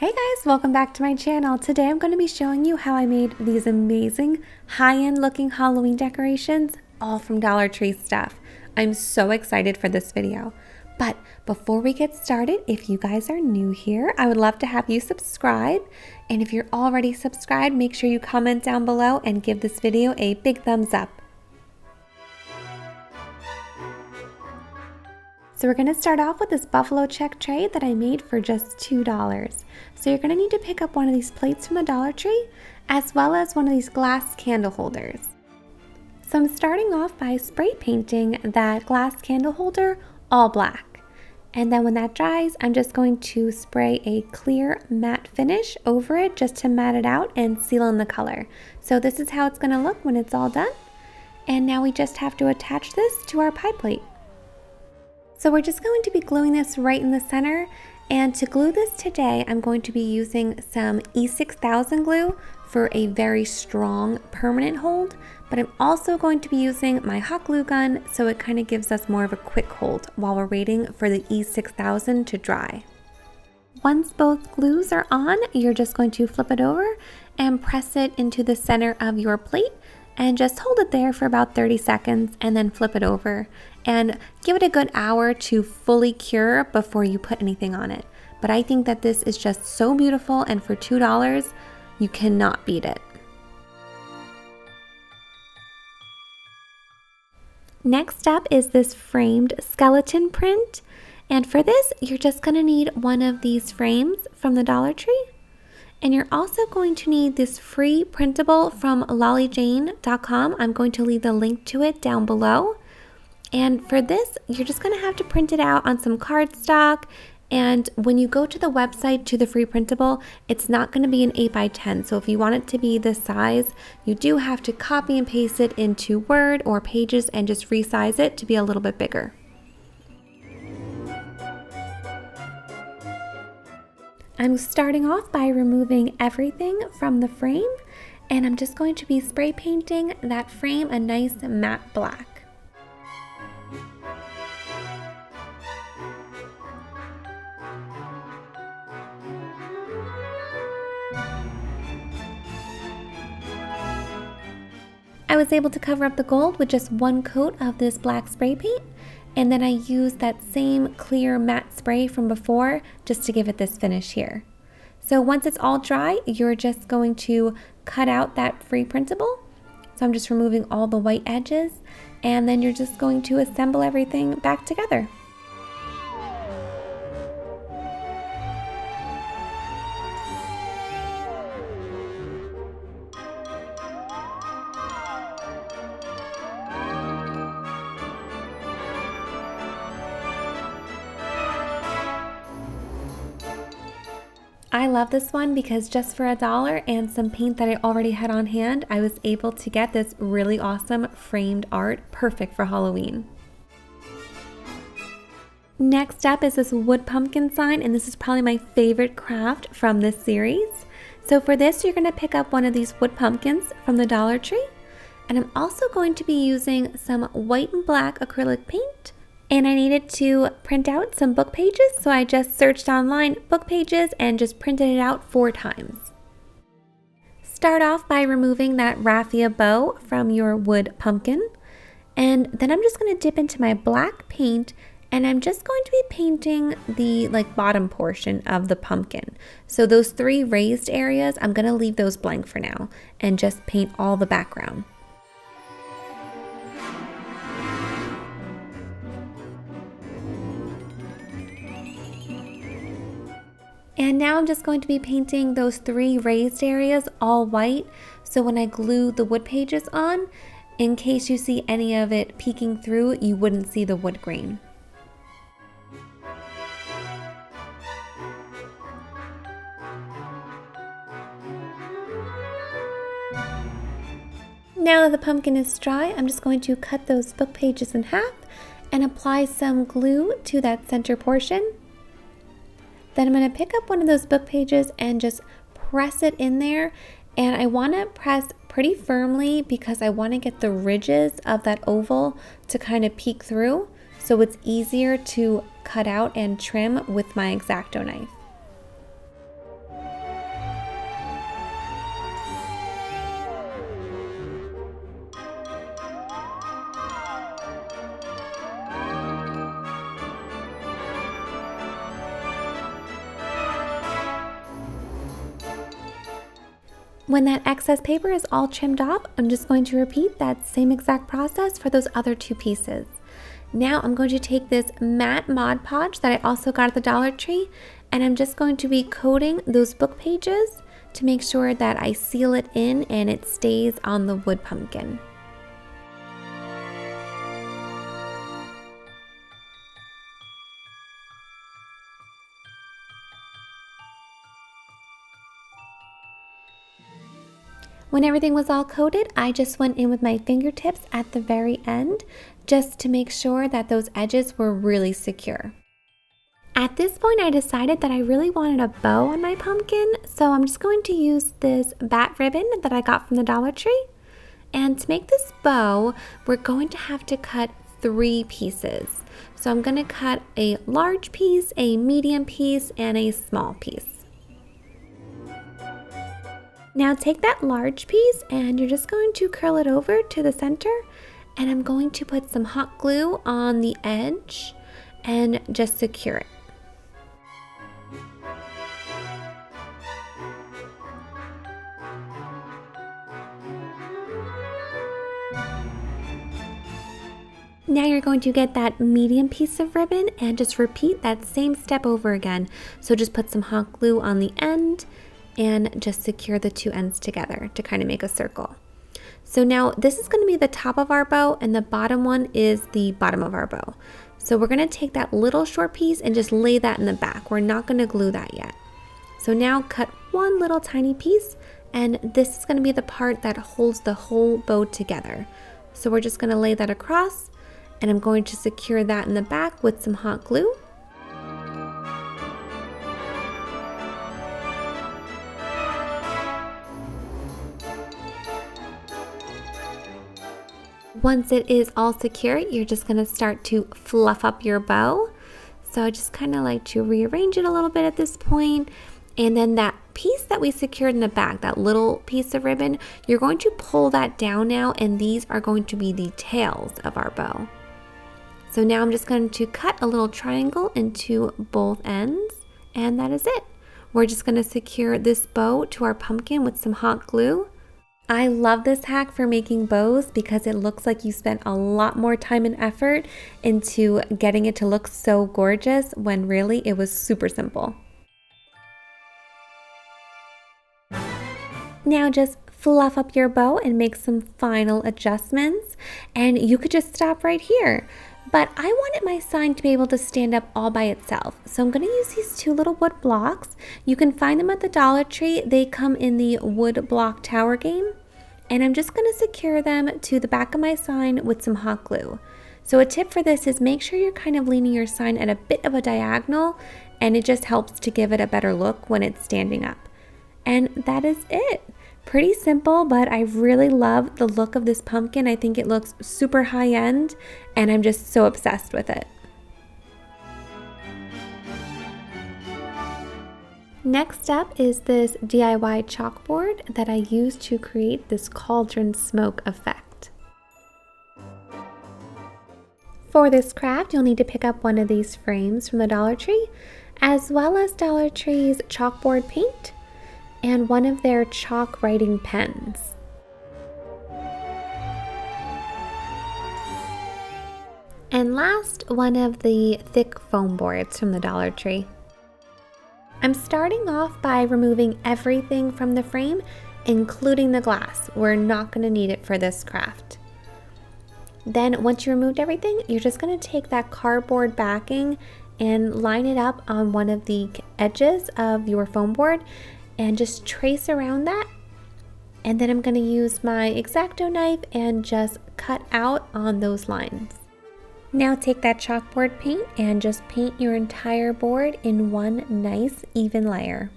Hey guys, welcome back to my channel. Today I'm going to be showing you how I made these amazing high-end looking Halloween decorations, all from Dollar Tree stuff. I'm so excited for this video. But before we get started, if you guys are new here, I would love to have you subscribe. And if you're already subscribed, make sure you comment down below and give this video a big thumbs up. So we're going to start off with this buffalo check tray that I made for just $2. So you're going to need to pick up one of these plates from the Dollar Tree, as well as one of these glass candle holders. So I'm starting off by spray painting that glass candle holder all black. And then when that dries, I'm just going to spray a clear matte finish over it just to matte it out and seal in the color. So this is how it's going to look when it's all done. And now we just have to attach this to our pie plate. So we're just going to be gluing this right in the center, and to glue this today I'm going to be using some E6000 glue for a very strong permanent hold, but I'm also going to be using my hot glue gun so it kind of gives us more of a quick hold while we're waiting for the E6000 to dry. Once both glues are on, you're just going to flip it over and press it into the center of your plate and just hold it there for about 30 seconds and then flip it over and give it a good hour to fully cure before you put anything on it. But I think that this is just so beautiful, and for $2 you cannot beat it. Next up is this framed skeleton print, and for this you're just going to need one of these frames from the Dollar Tree. And you're also going to need this free printable from lollyjane.com. I'm going to leave the link to it down below. And for this, you're just going to have to print it out on some cardstock. And when you go to the website to the free printable, it's not going to be an 8x10. So if you want it to be this size, you do have to copy and paste it into Word or Pages and just resize it to be a little bit bigger. I'm starting off by removing everything from the frame, and I'm just going to be spray painting that frame a nice matte black. I was able to cover up the gold with just one coat of this black spray paint, and then I used that same clear matte spray from before just to give it this finish here. So once it's all dry, you're just going to cut out that free printable. So I'm just removing all the white edges, and then you're just going to assemble everything back together. I love this one because just for $1 and some paint that I already had on hand, I was able to get this really awesome framed art, perfect for Halloween. Next up is this wood pumpkin sign, and this is probably my favorite craft from this series. So for this, you're going to pick up one of these wood pumpkins from the Dollar Tree, and I'm also going to be using some white and black acrylic paint. And I needed to print out some book pages, so I just searched online book pages and just printed it out 4 times. Start off by removing that raffia bow from your wood pumpkin. And then I'm just going to dip into my black paint, and I'm just going to be painting the bottom portion of the pumpkin. So those 3 raised areas, I'm going to leave those blank for now and just paint all the background. And now I'm just going to be painting those 3 raised areas all white, so when I glue the wood pages on, in case you see any of it peeking through, you wouldn't see the wood grain. Now that the pumpkin is dry, I'm just going to cut those book pages in half and apply some glue to that center portion. Then I'm going to pick up one of those book pages and just press it in there, and I want to press pretty firmly because I want to get the ridges of that oval to kind of peek through, so it's easier to cut out and trim with my X-Acto knife. When that excess paper is all trimmed off, I'm just going to repeat that same exact process for those other two pieces. Now I'm going to take this matte Mod Podge that I also got at the Dollar Tree, and I'm just going to be coating those book pages to make sure that I seal it in and it stays on the wood pumpkin. When everything was all coated, I just went in with my fingertips at the very end just to make sure that those edges were really secure. At this point, I decided that I really wanted a bow on my pumpkin, so I'm just going to use this bat ribbon that I got from the Dollar Tree. And to make this bow, we're going to have to cut 3 pieces. So I'm going to cut a large piece, a medium piece, and a small piece. Now take that large piece and you're just going to curl it over to the center, and I'm going to put some hot glue on the edge and just secure it. Now you're going to get that medium piece of ribbon and just repeat that same step over again. So just put some hot glue on the end and just secure the 2 ends together to kind of make a circle. So now this is going to be the top of our bow and the bottom one is the bottom of our bow. So we're going to take that little short piece and just lay that in the back. We're not going to glue that yet. So now cut one little tiny piece, and this is going to be the part that holds the whole bow together. So we're just going to lay that across, and I'm going to secure that in the back with some hot glue. Once it is all secure, you're just going to start to fluff up your bow. So I just kind of like to rearrange it a little bit at this point. And then that piece that we secured in the back, that little piece of ribbon, you're going to pull that down now, and these are going to be the tails of our bow. So now I'm just going to cut a little triangle into both ends, and that is it. We're just going to secure this bow to our pumpkin with some hot glue. I love this hack for making bows because it looks like you spent a lot more time and effort into getting it to look so gorgeous when really it was super simple. Now just fluff up your bow and make some final adjustments, and you could just stop right here. But I wanted my sign to be able to stand up all by itself. So I'm going to use these 2 little wood blocks. You can find them at the Dollar Tree. They come in the wood block tower game. And I'm just going to secure them to the back of my sign with some hot glue. So a tip for this is make sure you're kind of leaning your sign at a bit of a diagonal, and it just helps to give it a better look when it's standing up. And that is it. Pretty simple, but I really love the look of this pumpkin. I think it looks super high end, and I'm just so obsessed with it. Next up is this DIY chalkboard that I used to create this cauldron smoke effect. For this craft, you'll need to pick up one of these frames from the Dollar Tree, as well as Dollar Tree's chalkboard paint, and one of their chalk writing pens. And last, one of the thick foam boards from the Dollar Tree. I'm starting off by removing everything from the frame, including the glass. We're not going to need it for this craft. Then once you removed everything, you're just going to take that cardboard backing and line it up on one of the edges of your foam board and just trace around that. And then I'm going to use my X-Acto knife and just cut out on those lines. Now take that chalkboard paint and just paint your entire board in one nice even layer.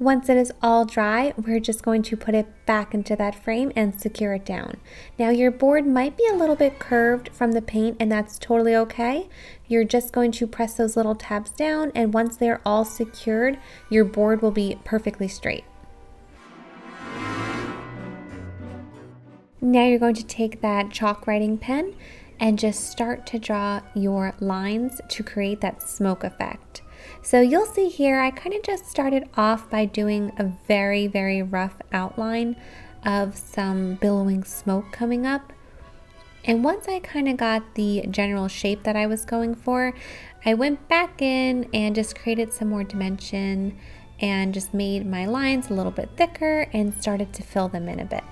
Once it is all dry, we're just going to put it back into that frame and secure it down. Now your board might be a little bit curved from the paint, and that's totally okay. You're just going to press those little tabs down, and once they're all secured, your board will be perfectly straight. Now you're going to take that chalk writing pen and just start to draw your lines to create that smoke effect. So you'll see here, I kind of just started off by doing a very, very rough outline of some billowing smoke coming up. And once I kind of got the general shape that I was going for, I went back in and just created some more dimension and just made my lines a little bit thicker and started to fill them in a bit.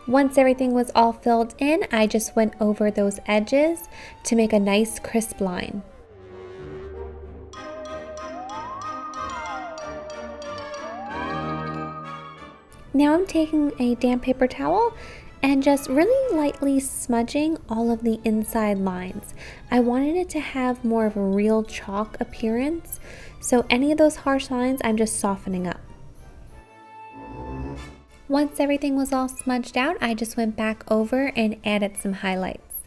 Once everything was all filled in, I just went over those edges to make a nice crisp line. Now I'm taking a damp paper towel and just really lightly smudging all of the inside lines. I wanted it to have more of a real chalk appearance, so any of those harsh lines I'm just softening up. Once everything was all smudged out, I just went back over and added some highlights.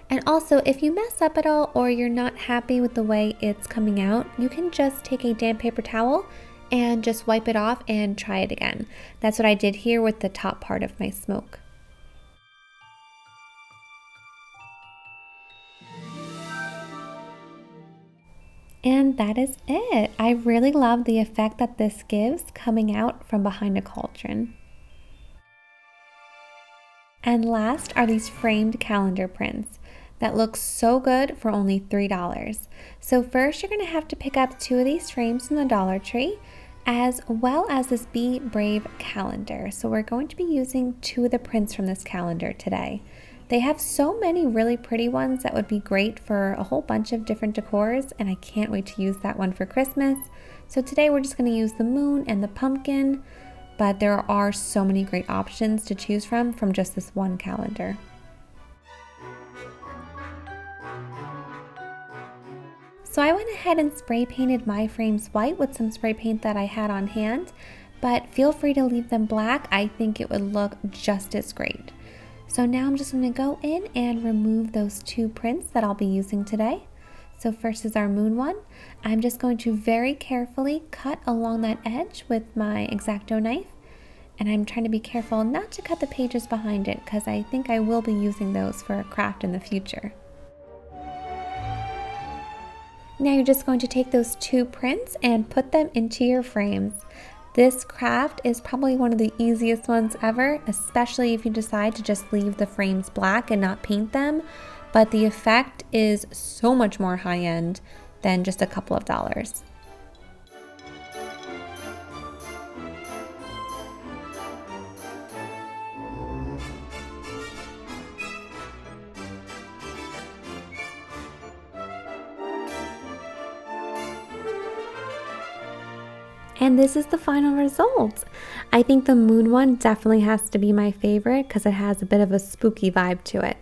And also, if you mess up at all or you're not happy with the way it's coming out, you can just take a damp paper towel and just wipe it off and try it again. That's what I did here with the top part of my smoke. And that is it. I really love the effect that this gives coming out from behind a cauldron. And last are these framed calendar prints that look so good for only $3. So first you're going to have to pick up 2 of these frames from the Dollar Tree, as well as this Be Brave calendar. So we're going to be using 2 of the prints from this calendar today. They have so many really pretty ones that would be great for a whole bunch of different decors, and I can't wait to use that one for Christmas. So today we're just going to use the moon and the pumpkin, but there are so many great options to choose from just this one calendar. So I went ahead and spray painted my frames white with some spray paint that I had on hand, but feel free to leave them black. I think it would look just as great. So now I'm just going to go in and remove those 2 prints that I'll be using today. So first is our moon one. I'm just going to very carefully cut along that edge with my X-Acto knife. And I'm trying to be careful not to cut the pages behind it because I think I will be using those for a craft in the future. Now you're just going to take those 2 prints and put them into your frames. This craft is probably one of the easiest ones ever, especially if you decide to just leave the frames black and not paint them. But the effect is so much more high-end than just a couple of dollars. And this is the final result. I think the moon one definitely has to be my favorite because it has a bit of a spooky vibe to it.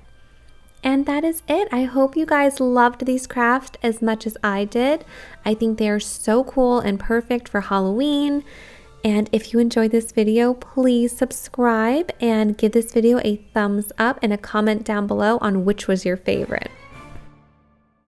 And that is it. I hope you guys loved these crafts as much as I did. I think they are so cool and perfect for Halloween. And if you enjoyed this video, please subscribe and give this video a thumbs up and a comment down below on which was your favorite.